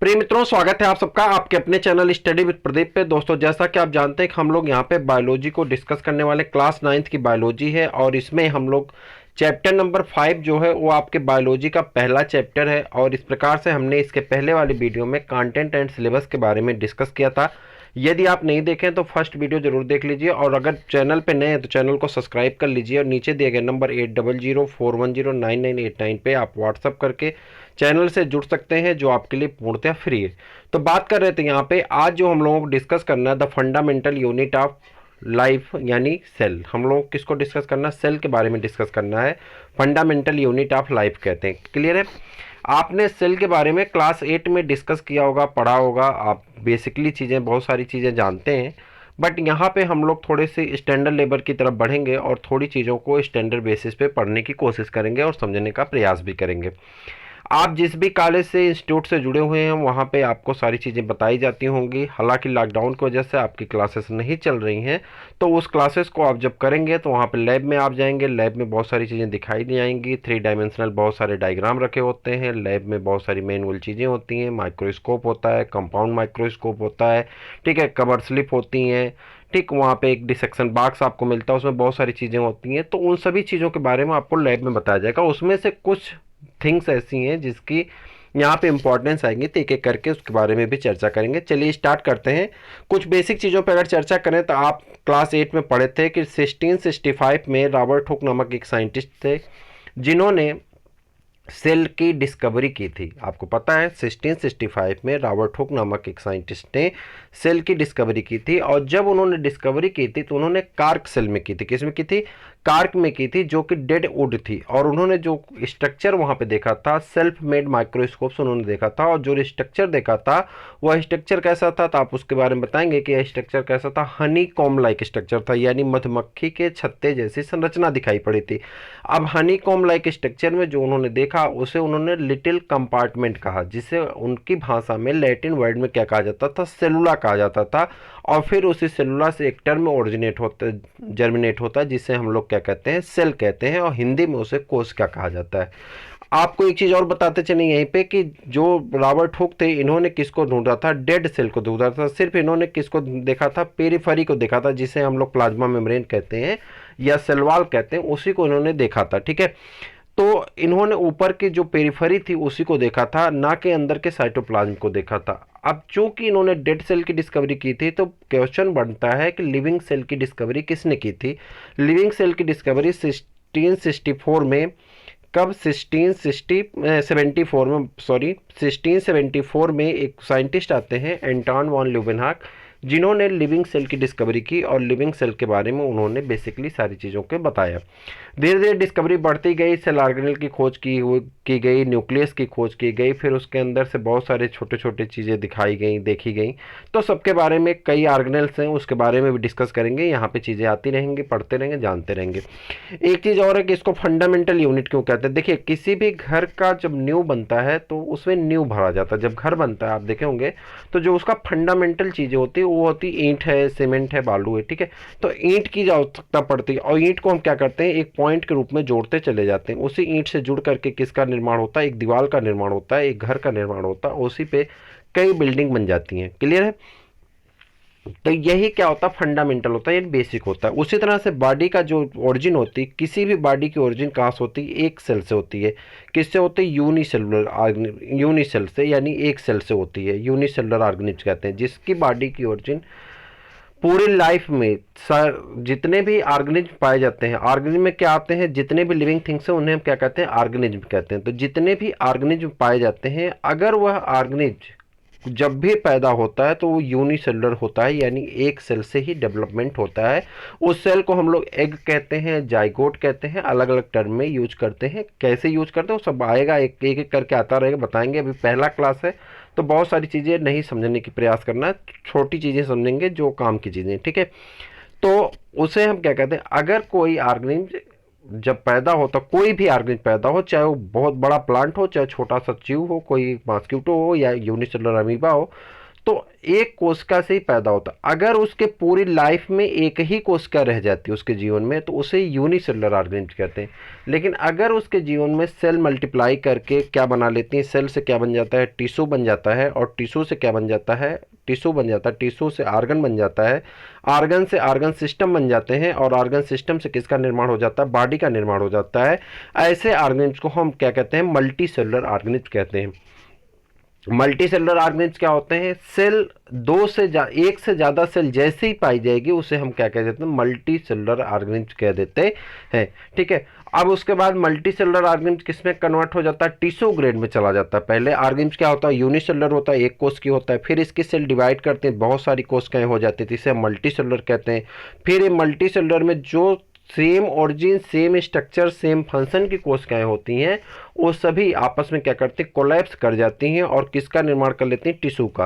प्रिय मित्रों, स्वागत है आप सबका आपके अपने चैनल स्टडी विद प्रदीप पे। दोस्तों, जैसा कि आप जानते हैं कि हम लोग यहाँ पे बायोलॉजी को डिस्कस करने वाले, क्लास 9th की बायोलॉजी है और इसमें हम लोग चैप्टर नंबर 5 जो है वो आपके बायोलॉजी का पहला चैप्टर है। और इस प्रकार से हमने इसके पहले वाली वीडियो में कंटेंट एंड सिलेबस के बारे में डिस्कस किया था। यदि आप नहीं देखें तो फर्स्ट वीडियो जरूर देख लीजिए, और अगर चैनल पे नए हैं तो चैनल को सब्सक्राइब कर लीजिए। और नीचे दिए गए नंबर 8004109989 पे आप व्हाट्सअप करके चैनल से जुड़ सकते हैं, जो आपके लिए पूर्णतः फ्री है। तो बात कर रहे थे यहाँ पे, आज जो हम लोगों को डिस्कस करना है the fundamental unit of life यानी सेल। हम लोग किसको डिस्कस करना है? सेल के बारे में डिस्कस करना है। फंडामेंटल यूनिट ऑफ लाइफ कहते हैं। क्लियर है? आपने सेल के बारे में क्लास 8 में डिस्कस किया होगा, पढ़ा होगा, आप बेसिकली चीज़ें, बहुत सारी चीज़ें जानते हैं। बट यहाँ पे हम लोग थोड़े से स्टैंडर्ड लेवल की तरफ बढ़ेंगे और थोड़ी चीज़ों को स्टैंडर्ड बेसिस पे पढ़ने की कोशिश करेंगे और समझने का प्रयास भी करेंगे। आप जिस भी कॉलेज से, इंस्टीट्यूट से जुड़े हुए हैं, वहाँ पे आपको सारी चीज़ें बताई जाती होंगी। हालांकि लॉकडाउन की वजह से आपकी क्लासेस नहीं चल रही हैं, तो उस क्लासेस को आप जब करेंगे तो वहाँ पे लैब में आप जाएंगे। लैब में बहुत सारी चीज़ें दिखाई दी जाएंगी। 3 डायमेंशनल बहुत सारे डायग्राम रखे होते हैं। लैब में बहुत सारी मैनुअल चीज़ें होती हैं। माइक्रोस्कोप होता है, कंपाउंड माइक्रोस्कोप होता है, ठीक है, कवर स्लिप होती हैं, ठीक, वहाँ पे एक डिसेक्शन बॉक्स आपको मिलता है, उसमें बहुत सारी चीज़ें होती हैं। तो उन सभी चीज़ों के बारे में आपको लैब में बताया जाएगा। उसमें से कुछ थिंग्स ऐसी हैं जिसकी यहाँ पे इंपॉर्टेंस आएंगी, तो एक एक करके उसके बारे में भी चर्चा करेंगे। चलिए स्टार्ट करते हैं। कुछ बेसिक चीज़ों पर अगर चर्चा करें तो आप क्लास 8 में पढ़े थे कि 1665 में रॉबर्ट हुक नामक एक साइंटिस्ट थे जिन्होंने सेल की डिस्कवरी की थी। आपको पता है 1665 में रॉबर्ट हुक नामक एक साइंटिस्ट ने सेल की डिस्कवरी की थी। और जब उन्होंने डिस्कवरी की थी तो उन्होंने कार्क सेल में की थी। किस में की थी? कार्क में की थी, जो कि डेड वुड थी। और उन्होंने जो स्ट्रक्चर वहाँ पे देखा था, सेल्फ मेड माइक्रोस्कोप से उन्होंने देखा था। और जो स्ट्रक्चर देखा था वह स्ट्रक्चर कैसा था, तो आप उसके बारे में बताएंगे कि यह स्ट्रक्चर कैसा था। हनी कॉम लाइक स्ट्रक्चर था, यानी मधुमक्खी के छत्ते जैसी संरचना दिखाई पड़ी थी। अब हनी कॉम लाइक स्ट्रक्चर में जो उन्होंने देखा उसे उन्होंने लिटिल कंपार्टमेंट कहा, जिसे उनकी भाषा में लैटिन वर्ड में क्या कहा जाता था? सेलुला कहा जाता था। और फिर उसी सेलुला से एक टर्म ओरिजिनेट होता, जर्मिनेट होता है, जिसे हम लोग क्या कहते हैं? सेल कहते हैं। और हिंदी में उसे कोशिका कहा जाता है। आपको एक चीज़ और बताते चले यहीं पे कि जो रॉबर्ट हुक थे, इन्होंने किसको ढूंढा था? डेड सेल को ढूंढा था। सिर्फ इन्होंने किसको देखा था? पेरिफेरी को देखा था, जिसे हम लोग प्लाज्मा मेम्ब्रेन कहते हैं या सेल वॉल कहते हैं, उसी को इन्होंने देखा था। ठीक है, तो इन्होंने ऊपर की जो पेरिफेरी थी उसी को देखा था, ना कि अंदर के साइटोप्लाज्म को देखा था। अब चूंकि इन्होंने डेड सेल की डिस्कवरी की थी, तो क्वेश्चन बनता है कि लिविंग सेल की डिस्कवरी किसने की थी? लिविंग सेल की डिस्कवरी 1664 में, कब? 1674 में, सॉरी 1674 में एक साइंटिस्ट आते हैं एंटोन वॉन ल्यूवेनहॉक, जिन्होंने लिविंग सेल की डिस्कवरी की। और लिविंग सेल के बारे में उन्होंने बेसिकली सारी चीज़ों के बताया। धीरे धीरे डिस्कवरी बढ़ती गई। सेल ऑर्गेनेल की खोज की गई, न्यूक्लियस की खोज की गई, फिर उसके अंदर से बहुत सारे छोटे छोटे चीज़ें दिखाई गई, देखी गई। तो सबके बारे में, कई ऑर्गेनेल्स हैं उसके बारे में भी डिस्कस करेंगे। यहाँ पे चीज़ें आती रहेंगी, पढ़ते रहेंगे, जानते रहेंगे। एक चीज़ और है कि इसको फंडामेंटल यूनिट क्यों कहते हैं। देखिए, किसी भी घर का जब न्यू बनता है तो उसमें न्यू भरा जाता है। जब घर बनता है आप देखे होंगे, तो जो उसका फंडामेंटल चीज़ें होती है वो होती ईंट है, सीमेंट है, बालू है। ठीक है, तो ईंट की आवश्यकता पड़ती है और ईंट को हम क्या करते हैं? एक पॉइंट के रूप में जोड़ते चले जाते हैं। उसी ईंट से जुड़ करके किसका निर्माण होता है? एक दीवार का निर्माण होता है, एक घर का निर्माण होता है, उसी पे कई बिल्डिंग बन जाती हैं। क्लियर है? तो यही क्या होता है? फंडामेंटल होता है, ये बेसिक होता है। उसी तरह से बॉडी का जो ओरिजिन होती है, किसी भी बॉडी की ओरिजिन कहाँ से होती है? एक सेल से होती है। किससे होती है? यूनिसेलुलर, यूनिसेल से, यानी एक सेल से होती है। यूनिसेलुलर ऑर्गेनिज्म कहते हैं, जिसकी बॉडी की ओरिजिन पूरी लाइफ में जितने भी ऑर्गेनिज्म पाए जाते हैं, ऑर्गेनिज्म में क्या आते हैं? जितने भी लिविंग थिंग्स हैं उन्हें हम क्या कहते हैं? ऑर्गेनिज्म कहते हैं। तो जितने भी ऑर्गेनिज्म पाए जाते हैं, अगर वह ऑर्गेनिज्म जब भी पैदा होता है तो वो यूनिसेलुलर होता है, यानी एक सेल से ही डेवलपमेंट होता है। उस सेल को हम लोग एग कहते हैं, जाइगोट कहते हैं, अलग अलग टर्म में यूज करते हैं। कैसे यूज करते हैं वो सब आएगा, एक एक करके आता रहेगा, बताएंगे। अभी पहला क्लास है तो बहुत सारी चीज़ें नहीं समझने की प्रयास करना है, छोटी चीज़ें समझेंगे जो काम की चीज़ें। ठीक है, तो उसे हम क्या कहते हैं? अगर कोई ऑर्गेनिज्म जब पैदा होता, कोई भी ऑर्गेनिज्म पैदा हो, चाहे वो बहुत बड़ा प्लांट हो, चाहे छोटा सा चीव हो, कोई मॉस्किटो हो या यूनिसेलुलर अमीबा हो, तो एक कोशिका से ही पैदा होता है। अगर उसके पूरी लाइफ में एक ही कोशिका रह जाती है उसके जीवन में, तो उसे यूनिसेलुलर ऑर्गेनिज्म कहते हैं। लेकिन अगर उसके जीवन में सेल मल्टीप्लाई करके क्या बना लेती हैं, सेल से क्या बन जाता है, टिश्यू बन जाता है, और टिश्यू से क्या बन जाता है, टिश्यू बन जाता है, टिश्यू से आर्गन बन जाता है, आर्गन से आर्गन सिस्टम बन जाते हैं, और आर्गन सिस्टम से किसका निर्माण हो जाता है, बॉडी का निर्माण हो जाता है। ऐसे ऑर्गेनिज्म को हम क्या कहते हैं, मल्टी सेलुलर ऑर्गेनिज्म कहते हैं। मल्टी सेलुलर ऑर्गेनिज्म क्या होते हैं, सेल एक से ज़्यादा सेल जैसे ही पाई जाएगी उसे हम क्या कह देते हैं, मल्टी सेलुलर ऑर्गेनिज्म कह देते हैं। ठीक है, अब उसके बाद मल्टी सेलुलर ऑर्गेनिज्म किस में कन्वर्ट हो जाता है, टिश्यू ग्रेड में चला जाता है। पहले ऑर्गेनिज्म क्या होता है, यूनिसेलुलर होता है, एक कोश की होता है, फिर इसकी सेल डिवाइड करते हैं, बहुत सारी कोशिकाएं हो जाती है, इसे मल्टी सेलुलर कहते हैं। फिर ये मल्टी सेलुलर में जो same origin, same structure, same function की कोशिकाएं होती हैं, वो सभी आपस में क्या करती हैं, कोलैप्स कर जाती हैं, और किसका निर्माण कर लेती हैं, टिश्यू का।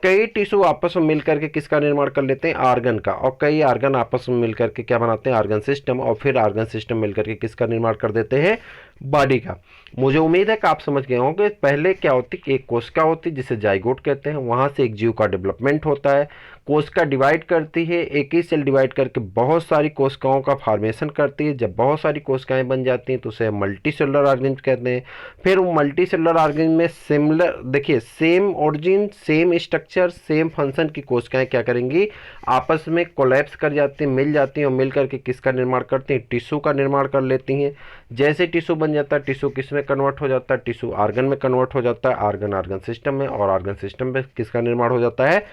कई टिश्यू आपस में मिलकर के किसका निर्माण कर लेते हैं, आर्गन का, और कई आर्गन आपस में मिलकर के क्या बनाते हैं, आर्गन सिस्टम, और फिर आर्गन सिस्टम मिलकर के किसका निर्माण कर देते हैं, बॉडी का। मुझे उम्मीद है कि आप समझ गए होंगे। पहले क्या होती, एक कोशिका होती जिसे जाइगोट कहते हैं, वहां से एक जीव का डेवलपमेंट होता है, कोशिका डिवाइड करती है, एक ही सेल डिवाइड करके बहुत सारी कोशिकाओं का फॉर्मेशन करती है। जब बहुत सारी कोशिकाएं बन जाती हैं तो उसे मल्टी सेलुलर ऑर्गेनिज्म कहते हैं। फिर वो मल्टी सेलुलर ऑर्गेनिज्म में सिमिलर, देखिए, same origin, same structure, same function की कोशिकाएं क्या करेंगी, आपस में कोलैप्स कर जाती हैं, मिल जाती हैं, और मिल करके किसका निर्माण करती हैं, टिश्यू का निर्माण कर लेती हैं। जैसे टिश्यू बन जाता है, टिश्यू किस में कन्वर्ट हो जाता है, टिश्यू आर्गन में कन्वर्ट हो जाता है, आर्गन आर्गन सिस्टम में, और आर्गन सिस्टम में किसका निर्माण हो जाता है,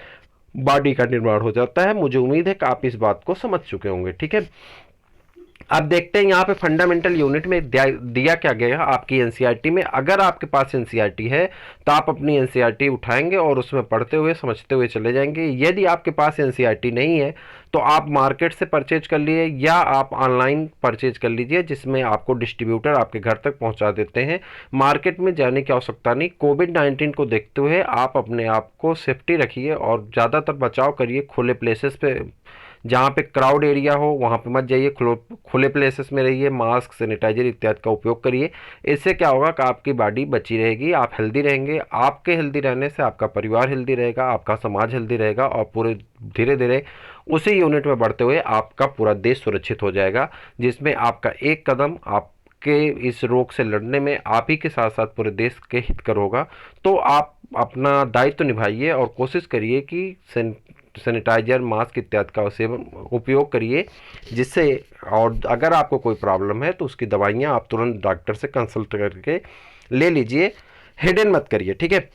बॉडी का निर्माण हो जाता है। मुझे उम्मीद है कि आप इस बात को समझ चुके होंगे। ठीक है, अब देखते हैं यहाँ पे फंडामेंटल यूनिट में दिया क्या गया आपकी एनसीईआरटी में। अगर आपके पास एनसीईआरटी है तो आप अपनी एनसीईआरटी उठाएंगे और उसमें पढ़ते हुए समझते हुए चले जाएंगे। यदि आपके पास एनसीईआरटी नहीं है तो आप मार्केट से परचेज कर लिए, या आप ऑनलाइन परचेज कर लीजिए, जिसमें आपको डिस्ट्रीब्यूटर आपके घर तक पहुँचा देते हैं। मार्केट में जाने की आवश्यकता नहीं। कोविड-19 को देखते हुए आप अपने आप को सेफ्टी रखिए और ज़्यादातर बचाव करिए। खुले प्लेसेस पे, जहाँ पे क्राउड एरिया हो वहाँ पे मत जाइए, खुले प्लेसेस में रहिए, मास्क, सैनिटाइजर इत्यादि का उपयोग करिए। इससे क्या होगा कि आपकी बॉडी बची रहेगी, आप हेल्दी रहेंगे। आपके हेल्दी रहने से आपका परिवार हेल्दी रहेगा, आपका समाज हेल्दी रहेगा, और पूरे धीरे धीरे उसी यूनिट में बढ़ते हुए आपका पूरा देश सुरक्षित हो जाएगा, जिसमें आपका एक कदम आपके इस रोग से लड़ने में आप ही के साथ साथ पूरे देश के हितकर होगा। तो आप अपना दायित्व निभाइए और कोशिश करिए कि सैनिटाइजर, मास्क इत्यादि का सेवन उपयोग करिए, जिससे, और अगर आपको कोई प्रॉब्लम है तो उसकी दवाइयाँ आप तुरंत डॉक्टर से कंसल्ट करके ले लीजिए, हिडन मत करिए। ठीक है,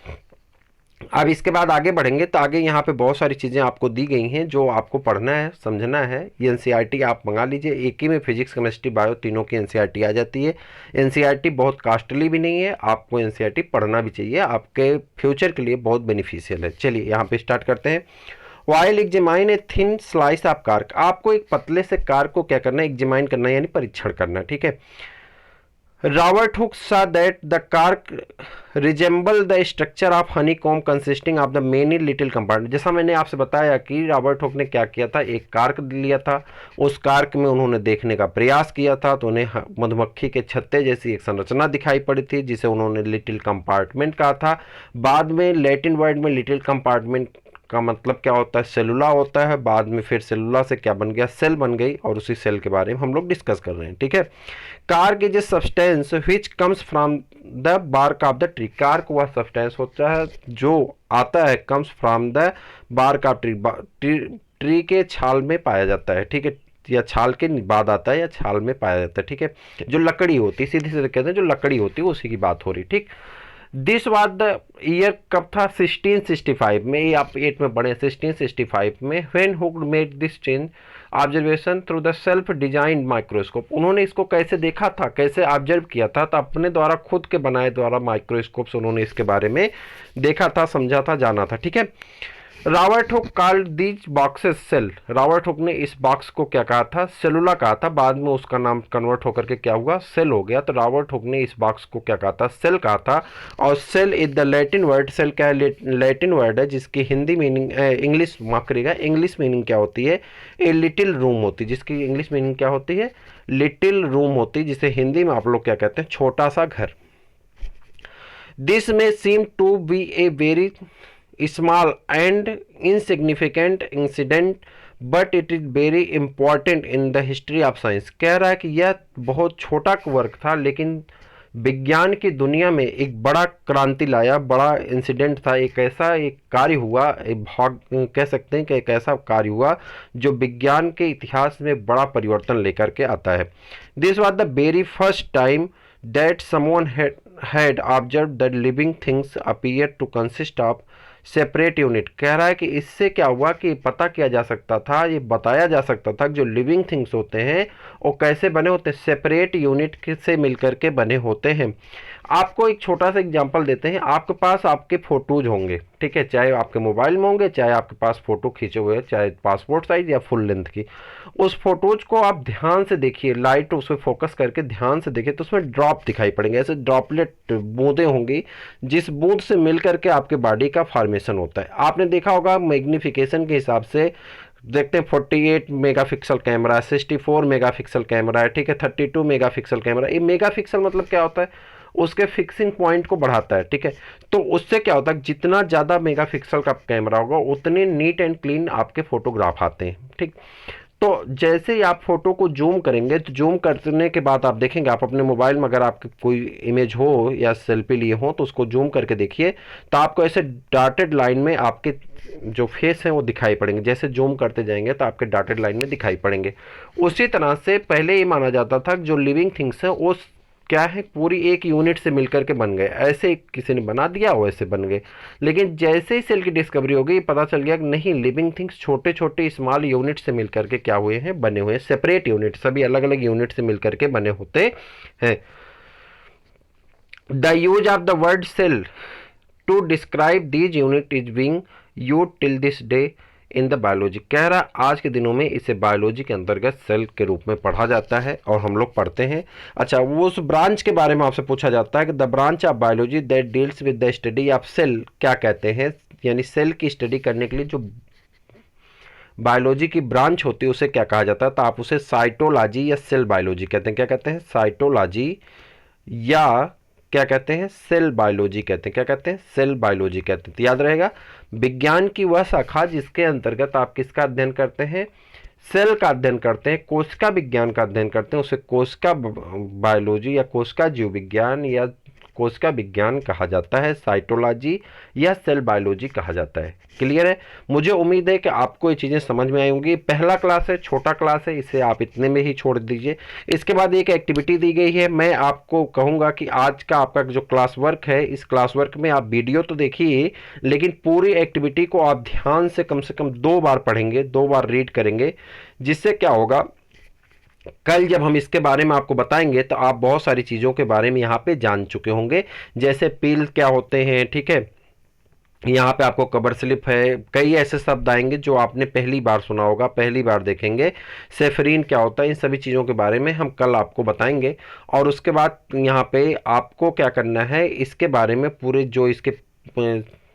अब इसके बाद आगे बढ़ेंगे तो आगे यहाँ पे बहुत सारी चीज़ें आपको दी गई हैं जो आपको पढ़ना है, समझना है। ये एनसीईआरटी आप मंगा लीजिए, एक ही में फिजिक्स, केमिस्ट्री, बायो तीनों की एनसीईआरटी आ जाती है। एनसीईआरटी बहुत कॉस्टली भी नहीं है, आपको एनसीईआरटी पढ़ना भी चाहिए, आपके फ्यूचर के लिए बहुत बेनिफिशियल है। चलिए यहाँ पे स्टार्ट करते हैं। While examine a thin slice of cork, आपको एक पतले से कार्क को क्या करना है, एग्जामाइन करना है, यानी परीक्षण करना है। ठीक है, Robert hook saw that the cork resemble the structure of honeycomb consisting of the many little compartment। जैसा मैंने आपसे बताया कि रॉबर्ट हुक ने क्या किया था, एक कार्क लिया था, उस कार्क में उन्होंने देखने का प्रयास किया था, तो उन्हें मधुमक्खी के छत्ते जैसी एक संरचना दिखाई पड़ी थी, जिसे उन्होंने लिटिल कंपार्टमेंट कहा था। बाद में लैटिन वर्ड में लिटिल कंपार्टमेंट का मतलब क्या होता है, सेलुला होता है। बाद में फिर सेलुला से क्या बन गया, सेल बन गई, और उसी सेल के बारे में हम लोग डिस्कस कर रहे हैं। ठीक है, cork is a substance which comes from the bark of the tree. Cork वह सब्सटेंस होता है जो आता है, comes from the bark of tree, tree के छाल में पाया जाता है। ठीक है, या छाल के बाद आता है, या छाल में पाया जाता है। ठीक है, जो लकड़ी होती है, सीधे सीधे कहते हैं जो लकड़ी होती है, उसी की बात हो रही। ठीक, दिस वाज द ईयर कब था, 1665 में। ये आप 8 में पढ़े, 1665 में। When hook made this change observation through the self design microscope. उन्होंने इसको कैसे देखा था, कैसे ऑब्जर्व किया था, तो अपने द्वारा, खुद के बनाए द्वारा माइक्रोस्कोप से उन्होंने इसके बारे में देखा था, समझा था, जाना था। ठीक है, Robert Hooke called these boxes cell. Robert Hooke ने इस बॉक्स को क्या कहा था, सेलुला कहा था। बाद में उसका नाम कन्वर्ट होकर के क्या हुआ, सेल हो गया। तो रॉबर्ट हुक ने इस बॉक्स को क्या कहा था, सेल कहा था। और cell is the Latin word, cell क्या है, लैटिन वर्ड है, जिसकी हिंदी मीनिंग, इंग्लिश, माफ करिएगा, इंग्लिश मीनिंग क्या होती है, ए लिटिल रूम होती है। जिसकी इंग्लिश मीनिंग क्या होती है, लिटिल रूम होती है, जिसे हिंदी में आप लोग क्या कहते हैं, छोटा सा घर। This may seem to be a very small and insignificant incident but it is very important in the history of science. कह रहा है कि यह बहुत छोटा वर्क था लेकिन विज्ञान की दुनिया में एक बड़ा क्रांति लाया, बड़ा इंसिडेंट था, एक ऐसा एक कार्य हुआ, एक भाग कह सकते हैं कि एक ऐसा कार्य हुआ जो विज्ञान के इतिहास में बड़ा परिवर्तन लेकर के आता है। This was the very first time that someone had observed that living things appear to consist of separate unit. कह रहा है कि इससे क्या हुआ कि पता किया जा सकता था, ये बताया जा सकता था कि जो लिविंग थिंग्स होते हैं वो कैसे बने होते हैं, सेपरेट यूनिट से मिलकर के बने होते हैं। आपको एक छोटा सा एग्जांपल देते हैं। आपके पास आपके फ़ोटोज़ होंगे, ठीक है, चाहे आपके मोबाइल में होंगे, चाहे आपके पास फ़ोटो खींचे हुए हैं, चाहे पासपोर्ट साइज़ या फुल लेंथ की। उस फोटोज़ को आप ध्यान से देखिए, लाइट उस पर फोकस करके ध्यान से देखिए तो उसमें ड्रॉप दिखाई पड़ेंगे, ऐसे ड्रॉपलेट बूंदें होंगी जिस बूंद से मिल करके आपके बॉडी का फॉर्मेशन होता है। आपने देखा होगा मैग्नीफिकेशन के हिसाब से देखते हैं 48 मेगापिक्सल कैमरा, 64 मेगापिक्सल कैमरा है, ठीक है, 32 मेगापिक्सल कैमरा। ये मेगापिक्सल मतलब क्या होता है, उसके फिक्सिंग पॉइंट को बढ़ाता है, ठीक है। तो उससे क्या होता है, जितना ज़्यादा मेगापिक्सल का कैमरा होगा उतने नीट एंड क्लीन आपके फोटोग्राफ आते हैं, ठीक। तो जैसे ही आप फोटो को जूम करेंगे तो जूम करने के बाद आप देखेंगे, आप अपने मोबाइल में अगर आपकी कोई इमेज हो या सेल्फी लिए हो तो उसको जूम करके देखिए तो आपको ऐसे डॉटेड लाइन में आपके जो फेस हैं वो दिखाई पड़ेंगे। जैसे जूम करते जाएंगे तो आपके डॉटेड लाइन में दिखाई पड़ेंगे। उसी तरह से पहले ये माना जाता था कि जो लिविंग थिंग्स हैं वो क्या है, पूरी एक यूनिट से मिलकर के बन गए, ऐसे किसी ने बना दिया वैसे बन गए। लेकिन जैसे ही सेल की डिस्कवरी हो गई पता चल गया कि नहीं, लिविंग थिंग्स छोटे छोटे स्मॉल यूनिट से मिलकर के क्या हुए हैं, बने हुए हैं, सेपरेट यूनिट, सभी अलग अलग यूनिट से मिलकर के बने होते हैं। The use of the word cell to describe these unit is being used till this day in the biology. कह रहा आज के दिनों में इसे बायोलॉजी के अंतर्गत सेल के रूप में पढ़ा जाता है और हम लोग पढ़ते हैं। अच्छा, वो उस ब्रांच के बारे में आपसे पूछा जाता है कि the branch of biology that deals with the study of cell क्या कहते हैं, यानी सेल की स्टडी करने के लिए जो बायोलॉजी की ब्रांच होती है उसे क्या कहा जाता है, तो आप उसे साइटोलॉजी या सेल बायोलॉजी कहते हैं। क्या कहते हैं, साइटोलॉजी या क्या कहते हैं, सेल बायोलॉजी कहते हैं। क्या कहते हैं, सेल बायोलॉजी कहते हैं। तो याद रहेगा, विज्ञान की वह शाखा जिसके अंतर्गत आप किसका अध्ययन करते हैं, सेल का अध्ययन करते हैं, कोशिका विज्ञान का अध्ययन करते हैं, उसे कोशिका बायोलॉजी या कोशिका जीव विज्ञान या कोशिका विज्ञान कहा जाता है, साइटोलॉजी या सेल बायोलॉजी कहा जाता है। क्लियर है। मुझे उम्मीद है कि आपको ये चीज़ें समझ में आई होंगी। पहला क्लास है, छोटा क्लास है, इसे आप इतने में ही छोड़ दीजिए। इसके बाद एक एक्टिविटी दी गई है, मैं आपको कहूँगा कि आज का आपका जो क्लास वर्क है, इस क्लास वर्क में आप वीडियो तो देखिए लेकिन पूरी एक्टिविटी को आप ध्यान से कम 2 बार पढ़ेंगे, 2 बार रीड करेंगे, जिससे क्या होगा, कल जब हम इसके बारे में आपको बताएंगे तो आप बहुत सारी चीज़ों के बारे में यहाँ पे जान चुके होंगे, जैसे पील क्या होते हैं, ठीक है। यहाँ पे आपको कवर स्लिप है, कई ऐसे शब्द आएंगे जो आपने पहली बार सुना होगा, पहली बार देखेंगे। सेफरीन क्या होता है, इन सभी चीज़ों के बारे में हम कल आपको बताएंगे। और उसके बाद यहाँ पे आपको क्या करना है, इसके बारे में पूरे जो इसके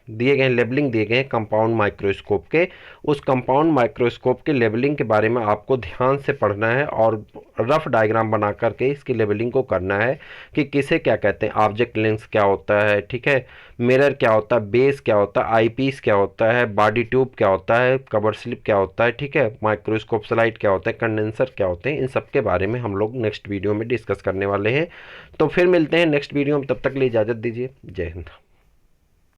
दिए गए लेबलिंग दिए गए कंपाउंड माइक्रोस्कोप के, उस कंपाउंड माइक्रोस्कोप के लेबलिंग के बारे में आपको ध्यान से पढ़ना है और रफ डायग्राम बना करके इसकी लेबलिंग को करना है कि किसे क्या कहते हैं, ऑब्जेक्ट लेंस क्या होता है, ठीक है, मिरर क्या होता है, बेस क्या होता है, आईपीस क्या होता है, बॉडी ट्यूब क्या होता है, कवर स्लिप क्या होता है, ठीक है, माइक्रोस्कोप स्लाइड क्या होता है, कंडेंसर क्या होते हैं। इन सब के बारे में हम लोग नेक्स्ट वीडियो में डिस्कस करने वाले हैं। तो फिर मिलते हैं नेक्स्ट वीडियो में, तब तक के लिए इजाज़त दीजिए। जय हिंद।